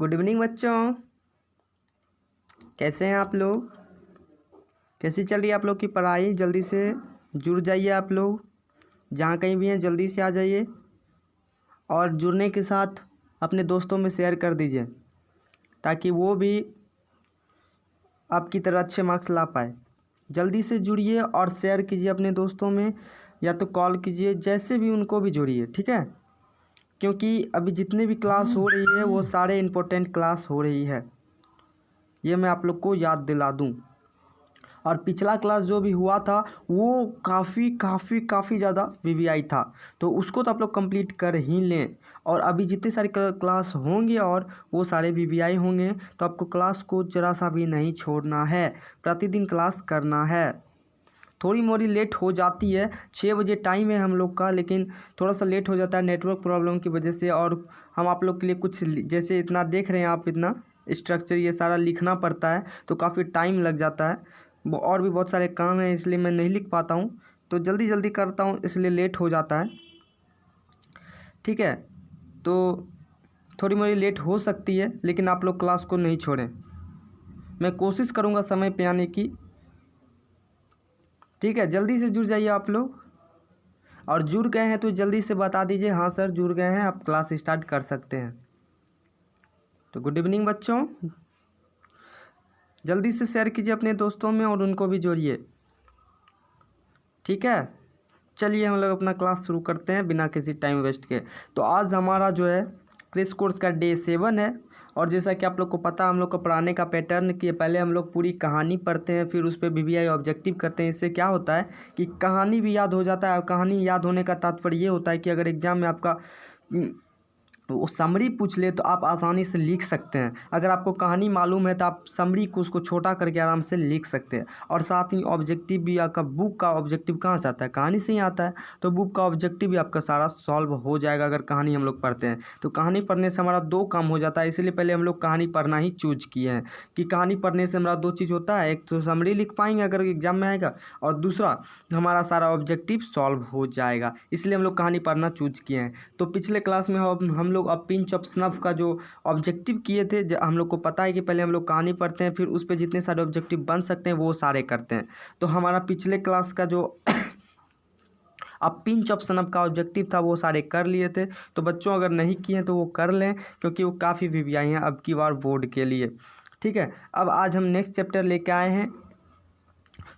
Good evening बच्चों, कैसे हैं आप लोग। कैसी चल रही है आप लोग की पढ़ाई। जल्दी से जुड़ जाइए आप लोग, जहाँ कहीं भी हैं जल्दी से आ जाइए और जुड़ने के साथ अपने दोस्तों में शेयर कर दीजिए ताकि वो भी आपकी तरह अच्छे मार्क्स ला पाए। जल्दी से जुड़िए और शेयर कीजिए अपने दोस्तों में, या तो कॉल कीजिए, जैसे भी उनको भी जोड़िए, ठीक है। क्योंकि अभी जितने भी क्लास हो रही है वो सारे इम्पोर्टेंट क्लास हो रही है, ये मैं आप लोग को याद दिला दूं। और पिछला क्लास जो भी हुआ था वो काफ़ी ज़्यादा वीवीआई था, तो उसको तो आप लोग कंप्लीट कर ही लें। और अभी जितने सारे क्लास होंगे और वो सारे वीवीआई होंगे, तो आपको क्लास को ज़रा सा भी नहीं छोड़ना है, प्रतिदिन क्लास करना है। थोड़ी मोड़ी लेट हो जाती है, 6 बजे टाइम है हम लोग का, लेकिन थोड़ा सा लेट हो जाता है नेटवर्क प्रॉब्लम की वजह से। और हम आप लोग के लिए कुछ जैसे इतना देख रहे हैं आप, इतना स्ट्रक्चर ये सारा लिखना पड़ता है तो काफ़ी टाइम लग जाता है। और भी बहुत सारे काम हैं इसलिए मैं नहीं लिख पाता हूँ, तो जल्दी जल्दी करता हूँ इसलिए लेट हो जाता है, ठीक है। तो थोड़ी मोड़ी लेट हो सकती है, लेकिन आप लोग क्लास को नहीं छोड़ें। मैं कोशिश करूँगा समय पे आने की, ठीक है। जल्दी से जुड़ जाइए आप लोग, और जुड़ गए हैं तो जल्दी से बता दीजिए हाँ सर जुड़ गए हैं, आप क्लास स्टार्ट कर सकते हैं। तो गुड इवनिंग बच्चों, जल्दी से शेयर कीजिए अपने दोस्तों में और उनको भी जोड़िए, ठीक है। चलिए हम लोग अपना क्लास शुरू करते हैं बिना किसी टाइम वेस्ट के। तो आज हमारा जो है क्रिस कोर्स का डे 7 है। और जैसा कि आप लोग को पता, हम लोग को पढ़ाने का पैटर्न कि पहले हम लोग पूरी कहानी पढ़ते हैं, फिर उस पर वीवीआई ऑब्जेक्टिव करते हैं। इससे क्या होता है कि कहानी भी याद हो जाता है, और कहानी याद होने का तात्पर्य ये होता है कि अगर एग्जाम में आपका वो समरी पूछ ले तो आप आसानी से लिख सकते हैं। अगर आपको कहानी मालूम है तो आप समरी को उसको छोटा करके आराम से लिख सकते हैं। और साथ ही ऑब्जेक्टिव भी आपका, बुक का ऑब्जेक्टिव कहाँ से आता है, कहानी से ही आता है। तो बुक का ऑब्जेक्टिव भी आपका सारा सॉल्व हो जाएगा अगर कहानी हम लोग पढ़ते हैं। तो कहानी पढ़ने से हमारा 2 काम हो जाता है, इसीलिए पहले हम लोग कहानी पढ़ना ही चूज किए हैं कि कहानी पढ़ने से हमारा 2 चीज़ होता है, एक तो समरी लिख पाएंगे अगर एग्जाम में आएगा, और दूसरा हमारा सारा ऑब्जेक्टिव सॉल्व हो जाएगा। इसलिए हम लोग कहानी पढ़ना चूज किए हैं। तो पिछले क्लास में हम लोग अब पिंच ऑफ स्नफ का जो ऑब्जेक्टिव किए थे, हम लोग को पता है कि पहले हम लोग कहानी पढ़ते हैं, फिर उस पर जितने सारे ऑब्जेक्टिव बन सकते हैं वो सारे करते हैं। तो हमारा पिछले क्लास का जो अब पिंच ऑफ स्नफ का ऑब्जेक्टिव था वो सारे कर लिए थे। तो बच्चों अगर नहीं किए हैं तो वो कर लें, क्योंकि वो काफ़ी वीवीआई हैं अब की बार बोर्ड के लिए, ठीक है। अब आज हम नेक्स्ट चैप्टर लेके आए हैं।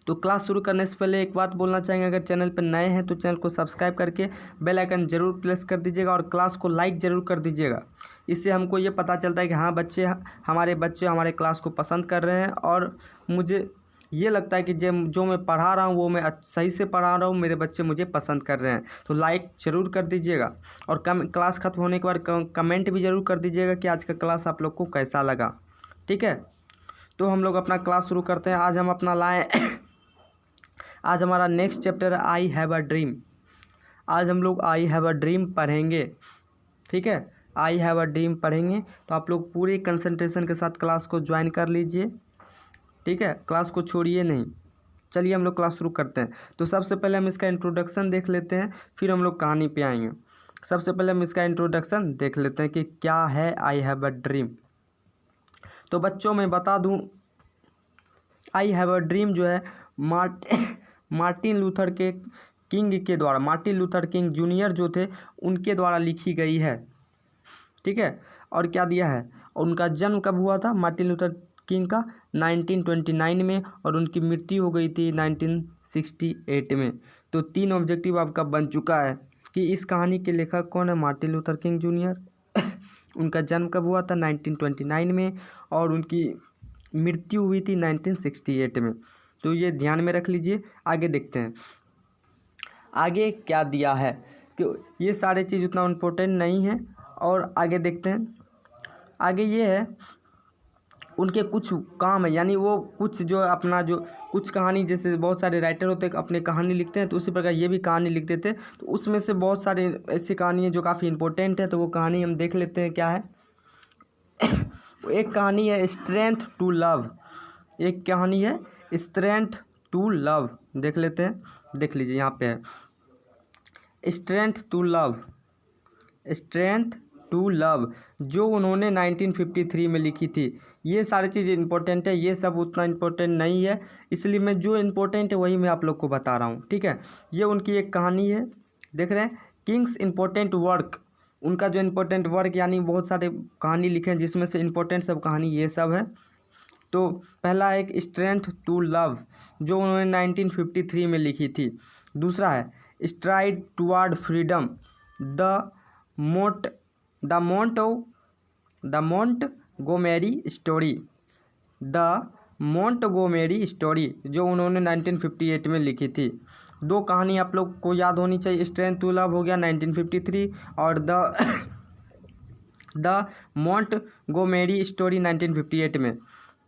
तो क्लास शुरू करने से पहले एक बात बोलना चाहेंगे, अगर चैनल पर नए हैं तो चैनल को सब्सक्राइब करके बेल आइकन ज़रूर प्रेस कर दीजिएगा, और क्लास को लाइक ज़रूर कर दीजिएगा। इससे हमको ये पता चलता है कि हाँ हमारे बच्चे हमारे क्लास को पसंद कर रहे हैं, और मुझे ये लगता है कि जो मैं पढ़ा रहा हूँ वो मैं सही से पढ़ा रहा हूँ, मेरे बच्चे मुझे पसंद कर रहे हैं। तो लाइक ज़रूर कर दीजिएगा, और क्लास खत्म होने के बाद कमेंट भी ज़रूर कर दीजिएगा कि आज का क्लास आप लोग को कैसा लगा, ठीक है। तो हम लोग अपना क्लास शुरू करते हैं। आज हम अपना लाए आज हमारा नेक्स्ट चैप्टर है आई हैव अ ड्रीम। आज हम लोग आई हैव अ ड्रीम पढ़ेंगे, ठीक है। आई हैव अ ड्रीम पढ़ेंगे, तो आप लोग पूरी कंसंट्रेशन के साथ क्लास को ज्वाइन कर लीजिए, ठीक है। क्लास को छोड़िए नहीं। चलिए हम लोग क्लास शुरू करते हैं। तो सबसे पहले हम इसका इंट्रोडक्शन देख लेते हैं, फिर हम लोग कहानी पे आएंगे। सबसे पहले हम इसका इंट्रोडक्शन देख लेते हैं कि क्या है आई हैव अ ड्रीम। तो बच्चों मैं बता दूँ, आई हैव अ ड्रीम जो है मार्टिन लूथर किंग जूनियर जो थे उनके द्वारा लिखी गई है, ठीक है। और क्या दिया है, और उनका जन्म कब हुआ था मार्टिन लूथर किंग का, 1929 में, और उनकी मृत्यु हो गई थी 1968 में। तो 3 ऑब्जेक्टिव आपका बन चुका है कि इस कहानी के लेखक कौन है, मार्टिन लूथर किंग जूनियर उनका जन्म कब हुआ था 1929 में, और उनकी मृत्यु हुई थी 1968 में। तो ये ध्यान में रख लीजिए। आगे देखते हैं आगे क्या दिया है, कि ये सारे चीज़ उतना इम्पोर्टेंट नहीं है। और आगे देखते हैं, आगे ये है उनके कुछ काम है, यानी वो कुछ जो अपना जो कुछ कहानी, जैसे बहुत सारे राइटर होते हैं अपने कहानी लिखते हैं, तो उसी प्रकार ये भी कहानी लिखते थे। तो उसमें से बहुत सारे ऐसी कहानी है जो काफ़ी इंपॉर्टेंट है, तो वो कहानी हम देख लेते हैं क्या है। एक कहानी है स्ट्रेंथ टू लव, एक कहानी है स्ट्रेंथ टू लव, देख लेते हैं। देख लीजिए यहाँ पे है strength to love, strength to love जो उन्होंने 1953 में लिखी थी। ये सारी चीज़ें इंपॉर्टेंट है, ये सब उतना इंपॉर्टेंट नहीं है, इसलिए मैं जो इंपॉर्टेंट है वही मैं आप लोग को बता रहा हूँ। ठीक है, ये उनकी एक कहानी है, देख रहे हैं, किंग्स इम्पोर्टेंट वर्क, उनका जो इम्पोर्टेंट वर्क यानी बहुत सारे कहानी लिखे हैं जिसमें से इम्पोर्टेंट सब कहानी ये सब है। तो पहला एक स्ट्रेंथ टू लव जो उन्होंने 1953 में लिखी थी। दूसरा है स्ट्राइड टुवर्ड फ्रीडम, द मोट the Montgomery story, the Montgomery story जो उन्होंने 1958 में लिखी थी। दो कहानी आप लोग को याद होनी चाहिए, स्ट्रेंथ टू लव हो गया 1953 और द मोंटगोमेरी स्टोरी 1958 में।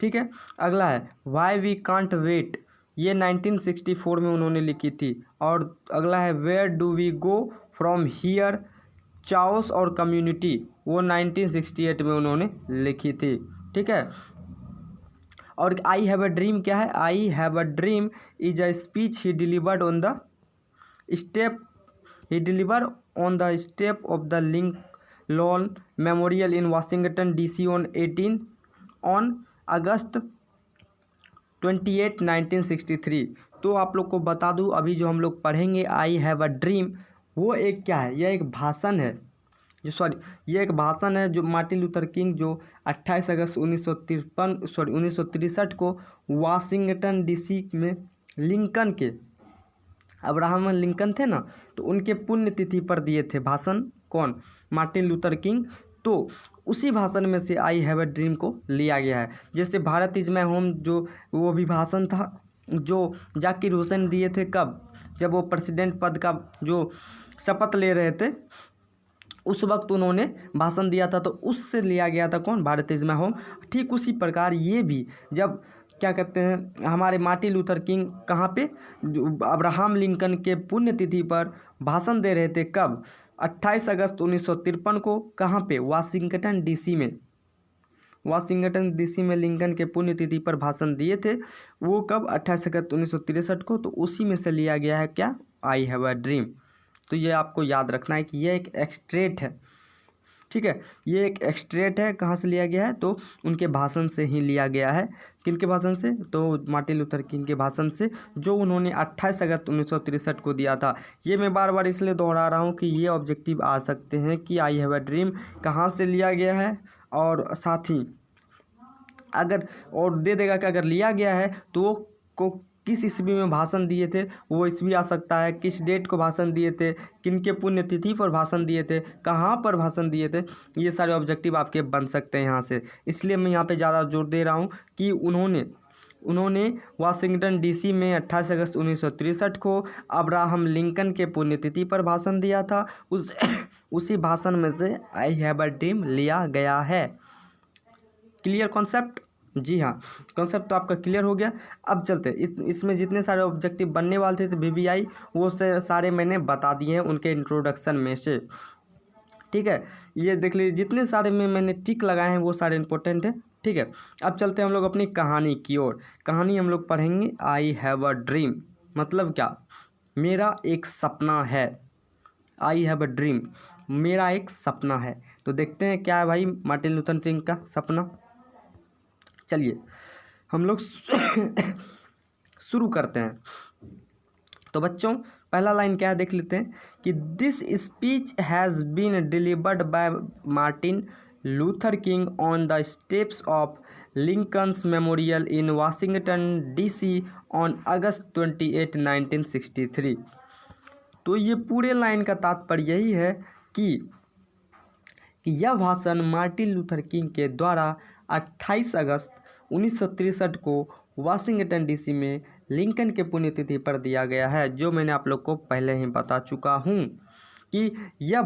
ठीक है, अगला है वाई वी कांट वेट, ये 1964 में उन्होंने लिखी थी। और अगला है where do we go from here, chaos और कम्युनिटी, वो 1968 में उन्होंने लिखी थी। ठीक है, और आई हैव अ ड्रीम क्या है, I have a dream is a speech he delivered on the step of the Lincoln memorial in Washington DC on August 28, 1963। तो आप लोग को बता दूं अभी जो हम लोग पढ़ेंगे आई हैव अ ड्रीम, वो एक क्या है, यह एक भाषण है, ये एक भाषण है जो मार्टिन लूथर किंग जो 28 अगस्त 1963 को वाशिंगटन डीसी में लिंकन के, अब्राहम लिंकन थे ना, तो उनके पुण्यतिथि पर दिए थे भाषण। कौन? Martin Luther king. तो उसी भाषण में से आई हैव अ ड्रीम को लिया गया है। जैसे भारत इज माय होम जो वो भी भाषण था जो जाकिर हुसैन दिए थे, कब? जब वो प्रेसिडेंट पद का जो शपथ ले रहे थे उस वक्त उन्होंने भाषण दिया था, तो उससे लिया गया था। कौन? Bharat is my home. ठीक उसी प्रकार ये भी जब क्या कहते हैं हमारे मार्टिन लूथर किंग कहाँ पे, अब्राहम लिंकन के पुण्यतिथि पर भाषण दे रहे थे, कब? 28 अगस्त 1953 को। कहाँ पे? वाशिंगटन डीसी में। वाशिंगटन डीसी में लिंकन के पुण्यतिथि पर भाषण दिए थे, वो कब? 28 अगस्त 1963 को। तो उसी में से लिया गया है क्या? I have a dream. तो ये आपको याद रखना है कि ये एक एक्सट्रैक्ट है। ठीक है, ये एक एक्सट्रैक्ट है, कहाँ से लिया गया है? तो उनके भाषण से ही लिया गया है। किनके भाषण से? तो मार्टिन लूथर किंग के भाषण से जो उन्होंने 28 अगस्त 1963 को दिया था। ये मैं बार बार इसलिए दोहरा रहा हूँ कि ये ऑब्जेक्टिव आ सकते हैं कि आई हैव अ ड्रीम कहाँ से लिया गया है, और साथ ही अगर और दे देगा कि अगर लिया गया है तो वो को किस ईस्वी में भाषण दिए थे, वो ईस्वी आ सकता है, किस डेट को भाषण दिए थे, किनके पुण्यतिथि पर भाषण दिए थे, कहाँ पर भाषण दिए थे, ये सारे ऑब्जेक्टिव आपके बन सकते हैं यहाँ से। इसलिए मैं यहाँ पे ज़्यादा जोर दे रहा हूँ कि उन्होंने वाशिंगटन डीसी में 28 अगस्त 1963 को अब्राहम लिंकन के पुण्यतिथि पर भाषण दिया था। उसी भाषण में से आई हैव अ ड्रीम लिया गया है। Clear concept? जी हाँ, कॉन्सेप्ट तो आपका क्लियर हो गया। अब चलते इसमें जितने सारे ऑब्जेक्टिव बनने वाले थे वीवीआई, वो सारे मैंने बता दिए हैं उनके इंट्रोडक्शन में से। ठीक है, ये देख लीजिए जितने सारे में मैंने टिक लगाए हैं वो सारे इंपॉर्टेंट है। ठीक है, अब चलते हैं हम लोग अपनी कहानी की ओर। कहानी हम लोग पढ़ेंगे आई हैव अ ड्रीम, मतलब क्या? मेरा एक सपना है। आई हैव अ ड्रीम, मेरा एक सपना है। तो देखते हैं क्या है भाई मार्टिन लूथर किंग का सपना। चलिए हम लोग शुरू करते हैं। तो बच्चों पहला लाइन क्या है देख लेते हैं कि this speech has been delivered by Martin Luther King on the steps of Lincoln's memorial in Washington DC on August 28, 1963। तो ये पूरे लाइन का तात्पर्य यही है कि यह भाषण मार्टिन लूथर किंग के द्वारा 28 अगस्त 1963 को वाशिंगटन डीसी में लिंकन के पुण्यतिथि पर दिया गया है, जो मैंने आप लोग को पहले ही बता चुका हूँ कि यह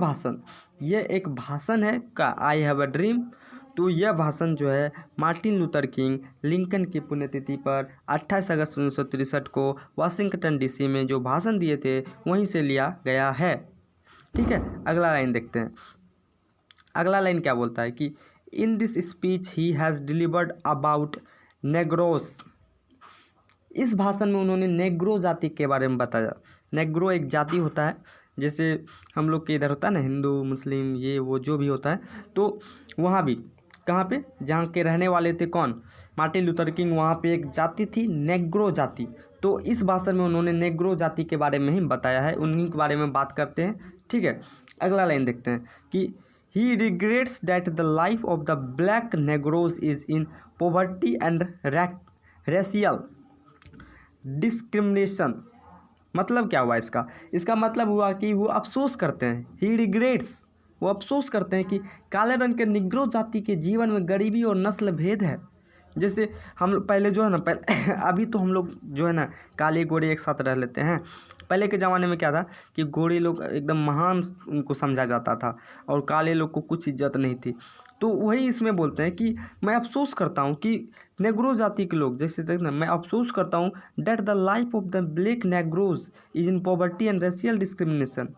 एक भाषण है का आई हैव अ ड्रीम। तो यह भाषण जो है मार्टिन लूथर किंग लिंकन की पुण्यतिथि पर 28 अगस्त 1963 को वाशिंगटन डीसी में जो भाषण दिए थे वहीं से लिया गया है। ठीक है, अगला लाइन देखते हैं। अगला लाइन क्या बोलता है कि in this speech he has delivered about Negroes. इस भाषण में उन्होंने नेग्रो जाति के बारे में बताया। नेग्रो एक जाति होता है जैसे हम लोग के इधर होता है ना, हिंदू मुस्लिम ये वो जो भी होता है, तो वहाँ भी कहाँ पे, जहाँ के रहने वाले थे कौन, मार्टिन लूथर किंग, वहाँ पे एक जाति थी नेग्रो जाति। तो इस भाषण में उन्होंने नेग्रो जाति के बारे में ही बताया है, उन्हीं के बारे में बात करते हैं। ठीक है, अगला लाइन देखते हैं कि he regrets that the life of the black नेग्रोज is in poverty and racial discrimination. मतलब क्या हुआ इसका, इसका मतलब हुआ कि वो अफसोस करते हैं, ही रिग्रेट्स, वो अफसोस करते हैं कि काले रंग के निग्रो जाति के जीवन में गरीबी और नस्ल भेद है। जैसे हम लोग पहले जो है ना, पहले अभी तो हम लोग जो है ना काले गोरे एक साथ रह लेते हैं। पहले के ज़माने में क्या था कि गोरे लोग एकदम महान उनको समझा जाता था और काले लोग को कुछ इज्जत नहीं थी। तो वही इसमें बोलते हैं कि मैं अफसोस करता हूँ कि नेग्रो जाति के लोग, जैसे देखना, मैं अफसोस करता हूँ that the life of the black नेग्रोज is in poverty and racial discrimination.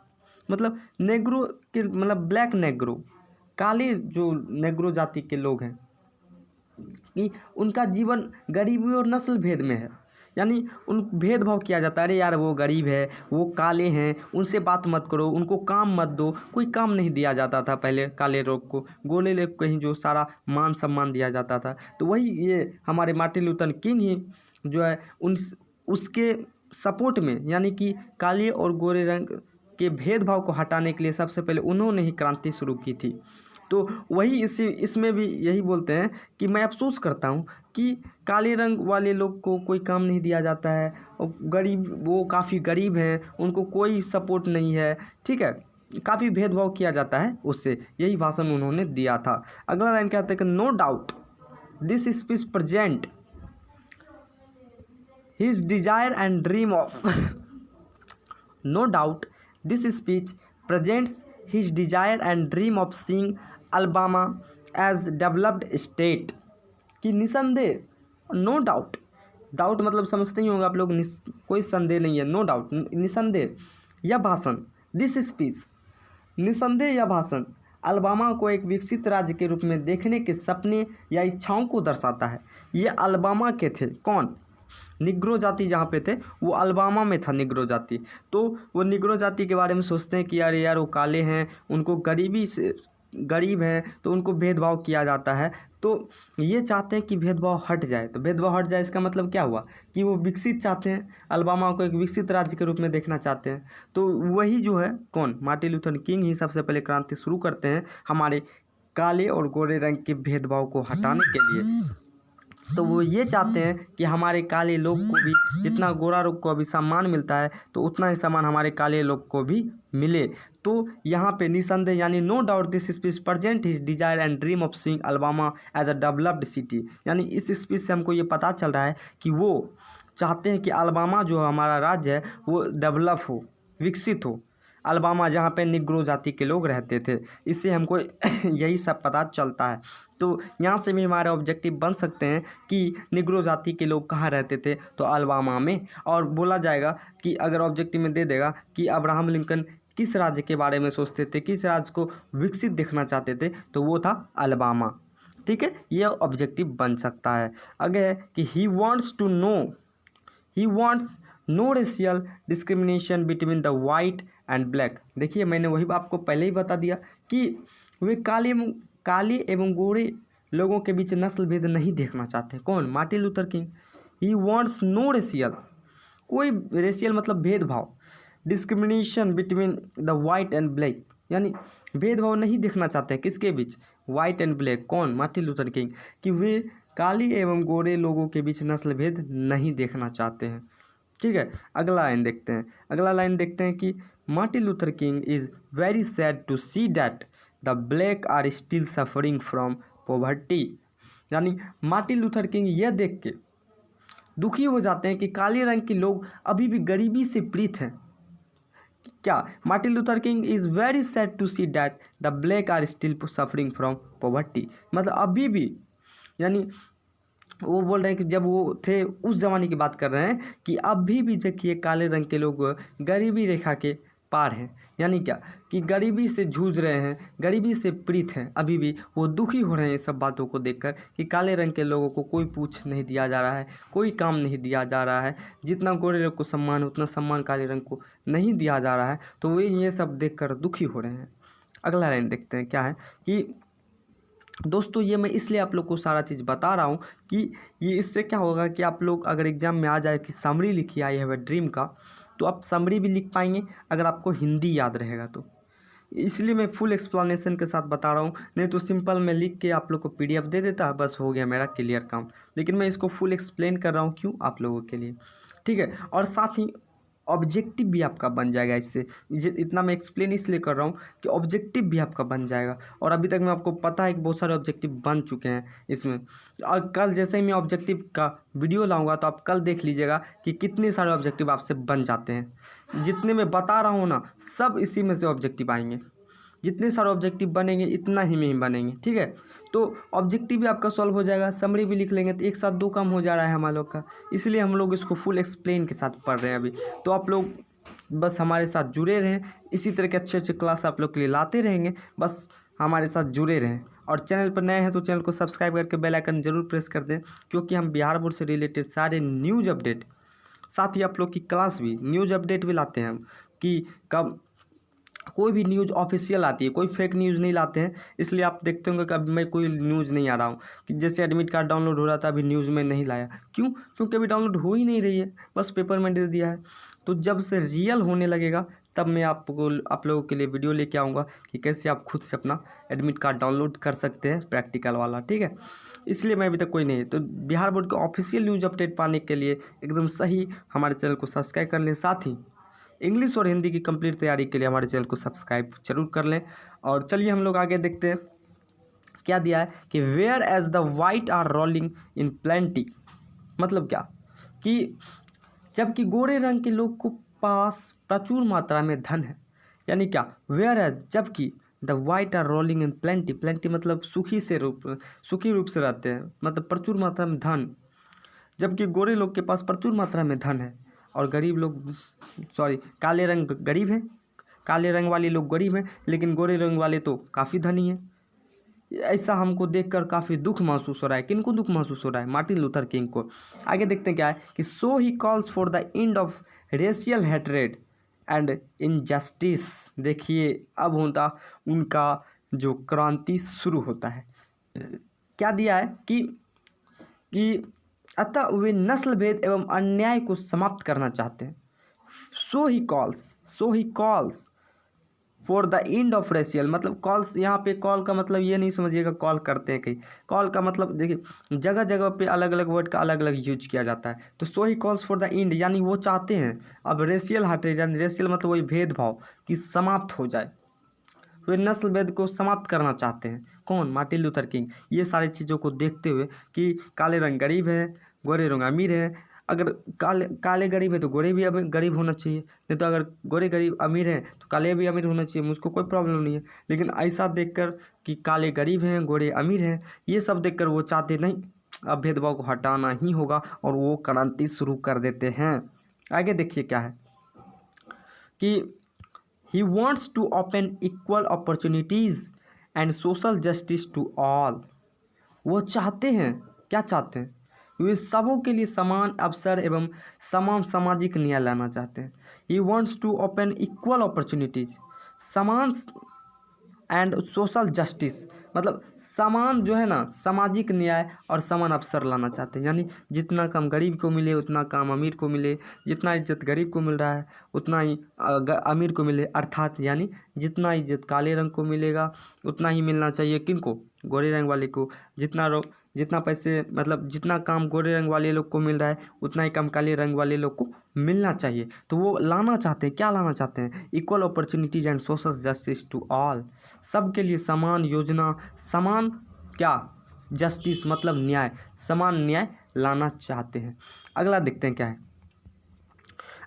मतलब नेग्रो के मतलब ब्लैक नेग्रो, काले जो नेग्रो जाति के लोग हैं कि उनका जीवन गरीबी और नस्ल भेद में है। यानी उन भेदभाव किया जाता है, अरे यार वो गरीब है, वो काले हैं, उनसे बात मत करो, उनको काम मत दो, कोई काम नहीं दिया जाता था पहले काले लोग को, गोरे लोग को ही जो सारा मान सम्मान दिया जाता था। तो वही ये हमारे मार्टिन लूथर किंग ही जो है उसके सपोर्ट में, यानी कि काले और गोरे रंग के भेदभाव को हटाने के लिए सबसे पहले उन्होंने ही क्रांति शुरू की थी। तो वही इसमें भी यही बोलते हैं कि मैं अफसोस करता हूँ कि काले रंग वाले लोग को कोई काम नहीं दिया जाता है और गरीब, वो काफ़ी गरीब हैं, उनको कोई सपोर्ट नहीं है। ठीक है, काफ़ी भेदभाव किया जाता है उससे, यही भाषण उन्होंने दिया था। अगला लाइन क्या कहते हैं कि no doubt this speech present his desire and dream of no doubt this speech presents his desire and dream of seeing Alabama as developed state. कि निसंदेह, नो डाउट, डाउट मतलब समझते ही होंगे आप लोग, कोई संदेह नहीं है, नो डाउट, निसंदेह यह भाषण, दिस स्पीच, निसंदेह यह भाषण अल्बामा को एक विकसित राज्य के रूप में देखने के सपने या इच्छाओं को दर्शाता है। ये अल्बामा के थे, कौन, निग्रो जाति जहाँ पे थे वो अल्बामा में था निग्रो जाति। तो वो निग्रो जाति के बारे में सोचते हैं कि यार वो काले हैं, उनको गरीबी से, गरीब हैं तो उनको भेदभाव किया जाता है। तो ये चाहते हैं कि भेदभाव हट जाए। तो भेदभाव हट जाए इसका मतलब क्या हुआ कि वो विकसित चाहते हैं, अल्बामा को एक विकसित राज्य के रूप में देखना चाहते हैं। तो वही जो है कौन, मार्टिन लूथर किंग ही सबसे पहले क्रांति शुरू करते हैं हमारे काले और गोरे रंग के भेदभाव को हटाने के लिए। तो वो ये चाहते हैं कि हमारे काले लोग को भी जितना गोरा लोग को अभी सम्मान मिलता है तो उतना ही सम्मान हमारे काले लोग को भी मिले। तो यहाँ पे निसंदेह यानी no doubt this speech present his desire and dream of seeing Alabama as a developed city. यानी इस स्पीच से हमको ये पता चल रहा है कि वो चाहते हैं कि अल्बामा जो हमारा राज्य है वो डेवलप हो, विकसित हो, अल्बामा जहाँ पे निग्रो जाति के लोग रहते थे। इससे हमको यही सब पता चलता है। तो यहाँ से भी हमारे ऑब्जेक्टिव बन सकते हैं कि निग्रो जाति के लोग कहाँ रहते थे, तो अल्बामा में। और बोला जाएगा कि अगर ऑब्जेक्टिव में दे देगा कि अब्राहम लिंकन किस राज्य के बारे में सोचते थे, किस राज्य को विकसित देखना चाहते थे, तो वो था अल्बामा। ठीक है, ये ऑब्जेक्टिव बन सकता है। आगे है कि he wants no racial discrimination between the white and black. देखिए मैंने वही आपको पहले ही बता दिया कि वे काले एवं गोरे लोगों के बीच नस्ल भेद नहीं देखना चाहते। कौन, Martin Luther King. He wants no racial, कोई रेशियल मतलब भेदभाव, discrimination between the white and black, यानी भेदभाव नहीं देखना चाहते हैं किसके बीच, वाइट एंड ब्लैक। कौन, मार्टिन लूथर किंग। कि वे काले एवं गोरे लोगों के बीच नस्ल भेद नहीं देखना चाहते हैं। ठीक है, अगला लाइन देखते हैं। अगला लाइन देखते हैं कि Martin Luther King is very sad to see that the black are still suffering from poverty. यानी मार्टिन लूथर किंग यह देख के दुखी हो जाते हैं कि काले रंग के लोग अभी भी गरीबी से पीड़ित हैं। क्या, Martin Luther King is very sad to see that the black are still suffering from poverty. मतलब अभी भी, यानी वो बोल रहे हैं कि जब वो थे उस ज़माने की बात कर रहे हैं कि अभी भी देखिए काले रंग के लोग गरीबी रेखा के पार हैं। यानी क्या कि गरीबी से जूझ रहे हैं, गरीबी से पीड़ित हैं, अभी भी वो दुखी हो रहे हैं ये सब बातों को देखकर कि काले रंग के लोगों को कोई पूछ नहीं दिया जा रहा है, कोई काम नहीं दिया जा रहा है, जितना गोरे रंग को सम्मान उतना सम्मान काले रंग को नहीं दिया जा रहा है। तो वे ये सब देखकर दुखी हो रहे हैं। अगला लाइन देखते हैं क्या है कि दोस्तों ये मैं इसलिए आप लोग को सारा चीज़ बता रहा हूँ कि ये इससे क्या होगा कि आप लोग अगर एग्ज़ाम में आ जाए कि समरी लिखिए आई हैव अ ड्रीम का, तो आप समरी भी लिख पाएंगे अगर आपको हिंदी याद रहेगा तो। इसलिए मैं फुल एक्सप्लेनेशन के साथ बता रहा हूँ, नहीं तो सिंपल में लिख के आप लोग को PDF दे देता है, बस हो गया मेरा क्लियर काम। लेकिन मैं इसको फुल एक्सप्लेन कर रहा हूँ, क्यों? आप लोगों के लिए, ठीक है। और साथ ही ऑब्जेक्टिव भी आपका बन जाएगा इससे। इतना मैं एक्सप्लेन इसलिए कर रहा हूँ कि ऑब्जेक्टिव भी आपका बन जाएगा। और अभी तक मैं आपको पता है कि बहुत सारे ऑब्जेक्टिव बन चुके हैं इसमें। और कल जैसे ही मैं ऑब्जेक्टिव का वीडियो लाऊंगा तो आप कल देख लीजिएगा कि कितने सारे ऑब्जेक्टिव आपसे बन जाते हैं। जितने मैं बता रहा हूँ ना, सब इसी में से ऑब्जेक्टिव आएंगे। जितने सारे ऑब्जेक्टिव बनेंगे इतना ही में ही बनेंगे, ठीक है। तो ऑब्जेक्टिव भी आपका सॉल्व हो जाएगा, समरी भी लिख लेंगे, तो एक साथ 2 काम हो जा रहा है हम लोग का। इसलिए हम लोग इसको फुल एक्सप्लेन के साथ पढ़ रहे हैं अभी। तो आप लोग बस हमारे साथ जुड़े रहें, इसी तरह के अच्छे अच्छे क्लास आप लोग के लिए लाते रहेंगे, बस हमारे साथ जुड़े रहें। और चैनल पर नए हैं तो चैनल को सब्सक्राइब करके बेल आइकन जरूर प्रेस कर दें, क्योंकि हम बिहार बोर्ड से रिलेटेड सारे न्यूज़ अपडेट, साथ ही आप लोग की क्लास भी न्यूज़ अपडेट भी लाते हैं हम कि कब कोई भी न्यूज़ ऑफिशियल आती है, कोई फेक न्यूज़ नहीं लाते हैं। इसलिए आप देखते होंगे कि अब मैं कोई न्यूज़ नहीं आ रहा हूँ कि जैसे एडमिट कार्ड डाउनलोड हो रहा था, अभी न्यूज़ में नहीं लाया। क्यों? क्योंकि अभी डाउनलोड हो ही नहीं रही है, बस पेपर में दे दिया है। तो जब से रियल होने लगेगा तब मैं आप लोगों के लिए वीडियो लेके आऊँगा कि कैसे आप खुद से अपना एडमिट कार्ड डाउनलोड कर सकते हैं, प्रैक्टिकल वाला, ठीक है। इसलिए मैं अभी तक कोई नहीं है। तो बिहार बोर्ड के ऑफिशियल न्यूज़ अपडेट पाने के लिए एकदम सही हमारे चैनल को सब्सक्राइब कर लें। साथ ही इंग्लिश और हिंदी की कंप्लीट तैयारी के लिए हमारे चैनल को सब्सक्राइब जरूर कर लें। और चलिए हम लोग आगे देखते हैं क्या दिया है कि whereas the white are rolling in plenty. मतलब क्या कि जबकि गोरे रंग के लोग को पास प्रचुर मात्रा में धन है। यानी क्या? वेयर एज जबकि the white are rolling in plenty, plenty मतलब सुखी रूप से रहते हैं, मतलब प्रचुर मात्रा में धन। जबकि गोरे लोग के पास प्रचुर मात्रा में धन है और गरीब लोग काले रंग गरीब हैं, काले रंग वाले लोग गरीब हैं, लेकिन गोरे रंग वाले तो काफ़ी धनी हैं। ऐसा हमको देखकर काफ़ी दुख महसूस हो रहा है। किनको दुख महसूस हो रहा है? मार्टिन लूथर किंग को। आगे देखते हैं क्या है कि so he calls for the end of racial hatred and injustice. देखिए अब होता उनका जो क्रांति शुरू होता है। क्या दिया है कि अतः वे नस्ल भेद एवं अन्याय को समाप्त करना चाहते हैं। So he calls for the end of racial, मतलब कॉल्स, यहाँ पे कॉल का मतलब ये नहीं समझिएगा कॉल करते हैं कहीं। कॉल का मतलब देखिए जगह जगह पे अलग अलग वर्ड का अलग अलग यूज किया जाता है। तो so he calls for the end यानी वो चाहते हैं अब रेशियल हटे, यानी रेशियल मतलब वही भेदभाव कि समाप्त हो जाए। वे नस्ल भेद को समाप्त करना चाहते हैं। कौन? Martin Luther king. ये सारी चीज़ों को देखते हुए कि काले रंग गरीब है, गोरे रंग अमीर है, अगर काले गरीब है तो गोरे भी गरीब होना चाहिए, नहीं तो अगर गोरे गरीब अमीर हैं तो काले भी अमीर होना चाहिए, मुझको कोई प्रॉब्लम नहीं है। लेकिन ऐसा देखकर कि काले गरीब हैं, गोरे अमीर हैं, ये सब देखकर वो चाहते नहीं, अब भेदभाव को हटाना ही होगा और वो क्रांति शुरू कर देते हैं। आगे देखिए क्या है कि he wants to open equal opportunities and social justice to all। वो चाहते हैं, क्या चाहते हैं? वे सबों के लिए समान अवसर एवं समान सामाजिक न्याय लाना चाहते हैं। he wants to open equal opportunities, समान एंड सोशल जस्टिस मतलब समान जो है ना, सामाजिक न्याय और समान अवसर लाना चाहते हैं। यानी जितना काम गरीब को मिले उतना काम अमीर को मिले, जितना इज्जत गरीब को मिल रहा है उतना ही अमीर को मिले, अर्थात यानी जितना इज्जत काले रंग को मिलेगा उतना ही मिलना चाहिए किनको? गोरे रंग वाले को। जितना पैसे मतलब जितना काम गोरे रंग वाले लोग को मिल रहा है उतना ही काम काले रंग वाले लोग को मिलना चाहिए। तो वो लाना चाहते हैं, क्या लाना चाहते हैं? Equal opportunities and social justice to all, सबके लिए समान योजना, समान क्या? जस्टिस मतलब न्याय, समान न्याय लाना चाहते हैं। अगला देखते हैं क्या है।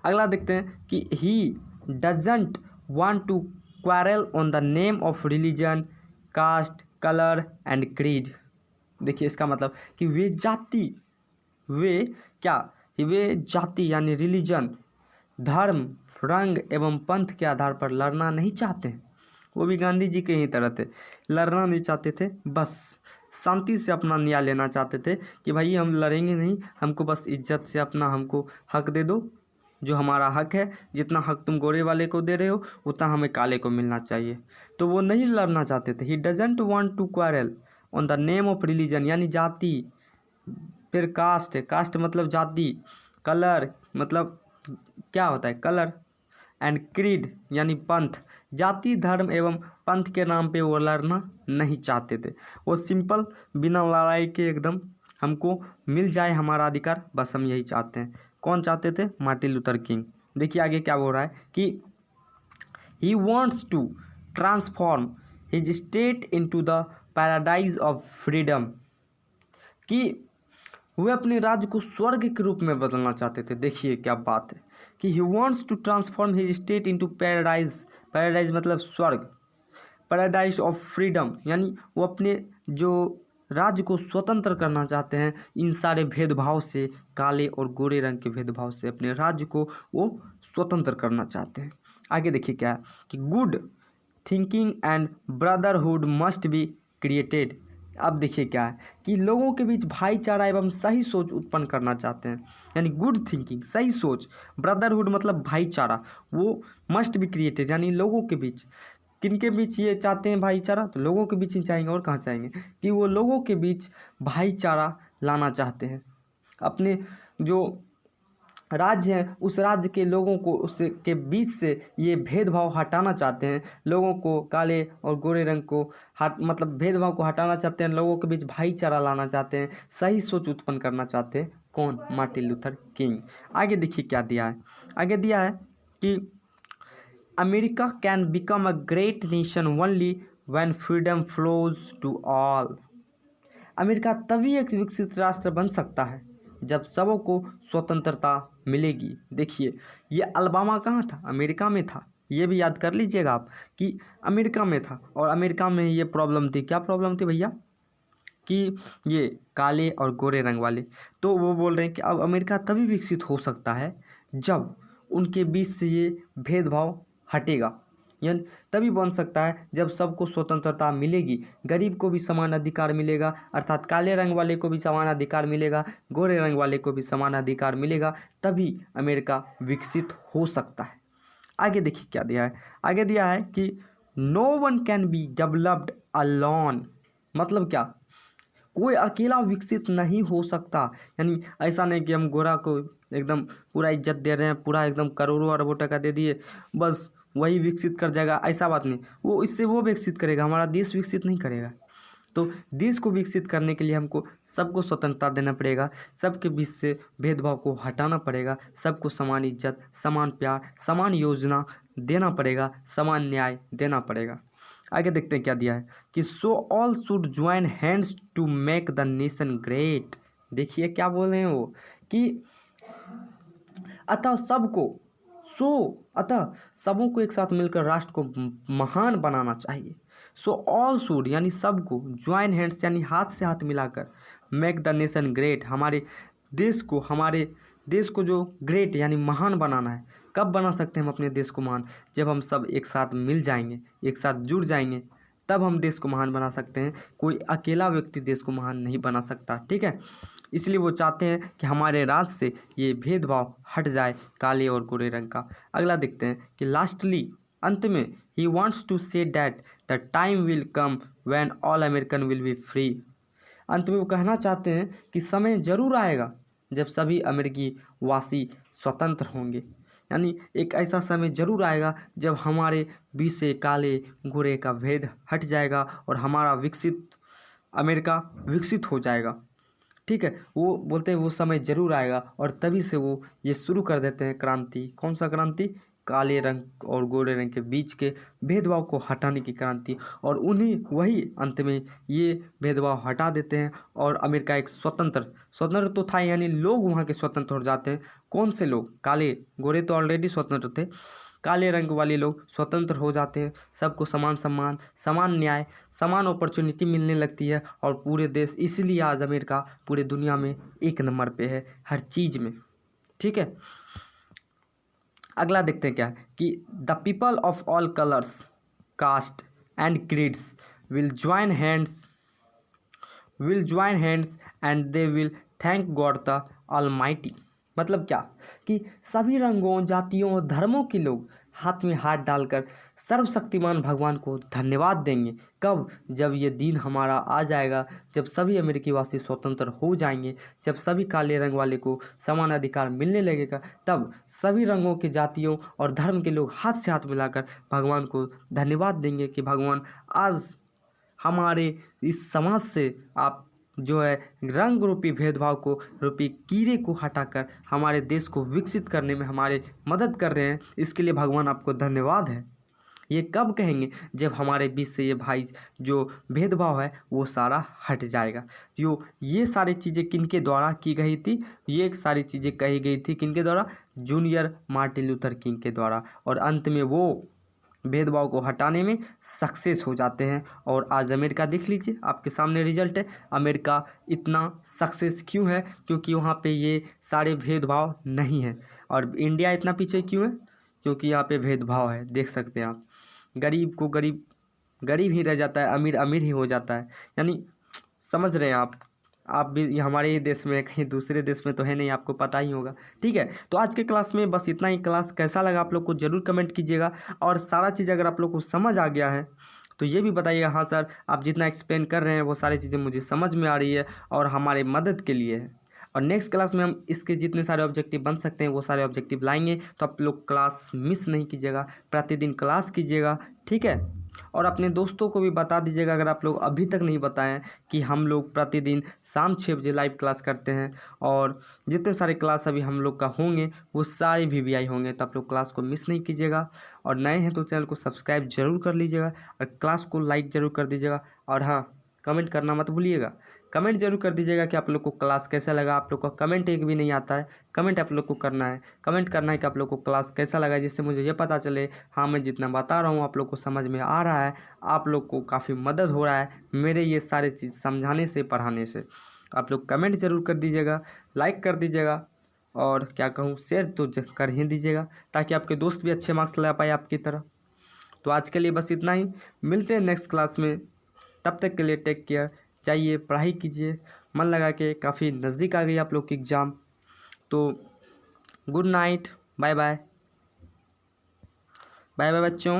अगला देखते हैं कि he doesn't want to quarrel on the name of religion, caste, colour and creed. देखिए इसका मतलब कि वे जाति यानी रिलीजन, धर्म रंग एवं पंथ के आधार पर लड़ना नहीं चाहते हैं। वो भी गांधी जी के ही तरह थे, लड़ना नहीं चाहते थे, बस शांति से अपना न्याय लेना चाहते थे कि भाई हम लड़ेंगे नहीं, हमको बस इज्जत से अपना हमको हक दे दो, जो हमारा हक है, जितना हक तुम गोरे वाले को दे रहे हो उतना हमें काले को मिलना चाहिए। तो वो नहीं लड़ना चाहते थे। He doesn't want to quarrel on the name of religion, यानी जाति, फिर कास्ट, कास्ट मतलब जाति, कलर मतलब क्या होता है कलर, एंड क्रीड यानी पंथ, जाति धर्म एवं पंथ के नाम पे वो लड़ना नहीं चाहते थे। वो सिंपल बिना लड़ाई के एकदम हमको मिल जाए हमारा अधिकार, बस हम यही चाहते हैं। कौन चाहते थे? Martin Luther King. देखिए आगे क्या बोल रहा है कि he wants to transform his state into the paradise of freedom, कि वे अपने राज्य को स्वर्ग के रूप में बदलना चाहते थे। देखिए क्या बात है कि he wants to transform his state into paradise, paradise मतलब स्वर्ग, पैराडाइज ऑफ फ्रीडम, यानी वो अपने जो राज्य को स्वतंत्र करना चाहते हैं इन सारे भेदभाव से, काले और गोरे रंग के भेदभाव से अपने राज्य को वो स्वतंत्र करना चाहते हैं। आगे देखिए क्या है कि good thinking and brotherhood must be created. अब देखिए क्या है कि लोगों के बीच भाईचारा एवं सही सोच उत्पन्न करना चाहते हैं, यानी गुड थिंकिंग सही सोच, ब्रदरहुड मतलब भाईचारा, वो मस्ट बी क्रिएटेड, यानी लोगों के बीच। किनके बीच ये चाहते हैं भाईचारा? तो लोगों के बीच ही चाहेंगे, और कहाँ चाहेंगे? कि वो लोगों के बीच भाईचारा लाना चाहते हैं। अपने जो राज्य है उस राज्य के लोगों को उसके के बीच से ये भेदभाव हटाना चाहते हैं, लोगों को काले और गोरे रंग को मतलब भेदभाव को हटाना चाहते हैं, लोगों के बीच भाईचारा लाना चाहते हैं, सही सोच उत्पन्न करना चाहते हैं। कौन? Martin Luther King. आगे देखिए क्या दिया है, आगे दिया है कि America can become a great nation only when freedom flows to all. America तभी एक विकसित राष्ट्र बन सकता है जब सबों को स्वतंत्रता मिलेगी। देखिए ये अलबामा कहाँ था? अमेरिका में था। ये भी याद कर लीजिएगा आप कि अमेरिका में था, और अमेरिका में ये प्रॉब्लम थी। क्या प्रॉब्लम थी भैया? कि ये काले और गोरे रंग वाले। तो वो बोल रहे हैं कि अब अमेरिका तभी विकसित हो सकता है जब उनके बीच से ये भेदभाव हटेगा, यानी तभी बन सकता है जब सबको स्वतंत्रता मिलेगी, गरीब को भी समान अधिकार मिलेगा, अर्थात काले रंग वाले को भी समान अधिकार मिलेगा, गोरे रंग वाले को भी समान अधिकार मिलेगा, तभी अमेरिका विकसित हो सकता है। आगे देखिए क्या दिया है, आगे दिया है कि no one can be developed alone. मतलब क्या? कोई अकेला विकसित नहीं हो सकता, यानी ऐसा नहीं कि हम गोरा को एकदम पूरा इज्जत दे रहे हैं, पूरा एकदम करोड़ों अरबों टका दे दिए, बस वही विकसित कर जाएगा, ऐसा बात नहीं। वो इससे वो विकसित करेगा, हमारा देश विकसित नहीं करेगा। तो देश को विकसित करने के लिए हमको सबको स्वतंत्रता देना पड़ेगा, सबके बीच से भेदभाव को हटाना पड़ेगा, सबको समान इज्जत, समान प्यार, समान योजना देना पड़ेगा, समान न्याय देना पड़ेगा। आगे देखते हैं क्या दिया है कि so all should join hands to make the nation great. देखिए क्या बोल रहे हैं वो कि अतः सबको अतः सबों को एक साथ मिलकर राष्ट्र को महान बनाना चाहिए। सो ऑल शुड यानी सबको, ज्वाइन हैंड्स यानी हाथ से हाथ मिलाकर, मेक द नेशन ग्रेट हमारे देश को जो ग्रेट यानी महान बनाना है। कब बना सकते हैं हम अपने देश को महान? जब हम सब एक साथ मिल जाएंगे, एक साथ जुड़ जाएंगे, तब हम देश को महान बना सकते हैं। कोई अकेला व्यक्ति देश को महान नहीं बना सकता, ठीक है। इसलिए वो चाहते हैं कि हमारे राज्य से ये भेदभाव हट जाए, काले और गोरे रंग का। अगला देखते हैं कि लास्टली, अंत में, he wants to say that the time will come when all American will be free. अंत में वो कहना चाहते हैं कि समय जरूर आएगा जब सभी अमेरिकी वासी स्वतंत्र होंगे, यानी एक ऐसा समय जरूर आएगा जब हमारे बीच से काले गोरे का भेद हट जाएगा और हमारा अमेरिका विकसित हो जाएगा, ठीक है। वो बोलते हैं वो समय जरूर आएगा, और तभी से वो ये शुरू कर देते हैं क्रांति। कौन सा क्रांति? काले रंग और गोरे रंग के बीच के भेदभाव को हटाने की क्रांति। और वही अंत में ये भेदभाव हटा देते हैं और अमेरिका एक स्वतंत्र तो था, यानी लोग वहाँ के स्वतंत्र हो जाते हैं। कौन से लोग? काले, गोरे तो ऑलरेडी स्वतंत्र थे, काले रंग वाले लोग स्वतंत्र हो जाते हैं, सबको समान सम्मान, समान न्याय, समान अपॉर्चुनिटी मिलने लगती है, और पूरे देश, इसलिए आज अमेरिका पूरे दुनिया में एक नंबर पे है हर चीज़ में, ठीक है। अगला देखते हैं क्या है कि the people of all colours caste and creeds will join hands and they will thank God the almighty. मतलब क्या कि सभी रंगों, जातियों और धर्मों के लोग हाथ में हाथ डालकर सर्वशक्तिमान भगवान को धन्यवाद देंगे। कब? जब ये दिन हमारा आ जाएगा, जब सभी अमेरिकी वासी स्वतंत्र हो जाएंगे, जब सभी काले रंग वाले को समान अधिकार मिलने लगेगा, तब सभी रंगों के, जातियों और धर्म के लोग हाथ से हाथ मिलाकर भगवान को धन्यवाद देंगे कि भगवान आज हमारे इस समाज से आप जो है रंग रूपी भेदभाव को, रूपी कीड़े को हटाकर हमारे देश को विकसित करने में हमारे मदद कर रहे हैं। इसके लिए भगवान आपको धन्यवाद है। ये कब कहेंगे? जब हमारे बीच से ये भाई जो भेदभाव है वो सारा हट जाएगा। ये सारी चीज़ें किनके द्वारा की गई थी? ये सारी चीज़ें कही गई थी किनके द्वारा? जूनियर मार्टिन लूथर किंग के द्वारा। और अंत में वो भेदभाव को हटाने में सक्सेस हो जाते हैं। और आज अमेरिका देख लीजिए, आपके सामने रिजल्ट है। अमेरिका इतना सक्सेस क्यों है? क्योंकि वहाँ पे ये सारे भेदभाव नहीं है। और इंडिया इतना पीछे क्यों है? क्योंकि यहाँ पे भेदभाव है। देख सकते हैं आप, गरीब को गरीब गरीब ही रह जाता है, अमीर अमीर ही हो जाता है। यानी समझ रहे हैं आप भी, ये हमारे ही देश में, कहीं दूसरे देश में तो है नहीं, आपको पता ही होगा। ठीक है, तो आज के क्लास में बस इतना ही। क्लास कैसा लगा आप लोग को ज़रूर कमेंट कीजिएगा। और सारा चीज़ अगर आप लोग को समझ आ गया है तो ये भी बताइएगा, हाँ सर आप जितना एक्सप्लेन कर रहे हैं वो सारी चीज़ें मुझे समझ में आ रही है और हमारे मदद के लिए है। और नेक्स्ट क्लास में हम इसके जितने सारे ऑब्जेक्टिव बन सकते हैं वो सारे ऑब्जेक्टिव लाएंगे। तो आप लोग क्लास मिस नहीं कीजिएगा, प्रतिदिन क्लास कीजिएगा। ठीक है, और अपने दोस्तों को भी बता दीजिएगा अगर आप लोग अभी तक नहीं बताएं कि हम लोग प्रतिदिन शाम 6 बजे लाइव क्लास करते हैं। और जितने सारे क्लास अभी हम लोग का होंगे वो सारे VVI होंगे। तो आप लोग क्लास को मिस नहीं कीजिएगा। और नए हैं तो चैनल को सब्सक्राइब जरूर कर लीजिएगा और क्लास को लाइक ज़रूर कर दीजिएगा। और हाँ, कमेंट करना मत भूलिएगा। कमेंट जरूर कर दीजिएगा कि आप लोग को क्लास कैसा लगा। आप लोग का कमेंट एक भी नहीं आता है, कमेंट आप लोग को करना है। कमेंट करना है कि आप लोग को क्लास कैसा लगा, जिससे मुझे ये पता चले हाँ मैं जितना बता रहा हूँ आप लोग को समझ में आ रहा है, आप लोग को काफ़ी मदद हो रहा है मेरे ये सारे चीज़ समझाने से, पढ़ाने से। आप लोग कमेंट ज़रूर कर दीजिएगा, लाइक कर दीजिएगा और क्या कहूँ, शेयर तो कर ही दीजिएगा ताकि आपके दोस्त भी अच्छे मार्क्स ला पाए आपकी तरह। तो आज के लिए बस इतना ही, मिलते हैं नेक्स्ट क्लास में। तब तक के लिए टेक केयर, जाइए पढ़ाई कीजिए मन लगा के, काफ़ी नज़दीक आ गई आप लोग की एग्ज़ाम। तो good night, bye bye, bye bye बच्चों।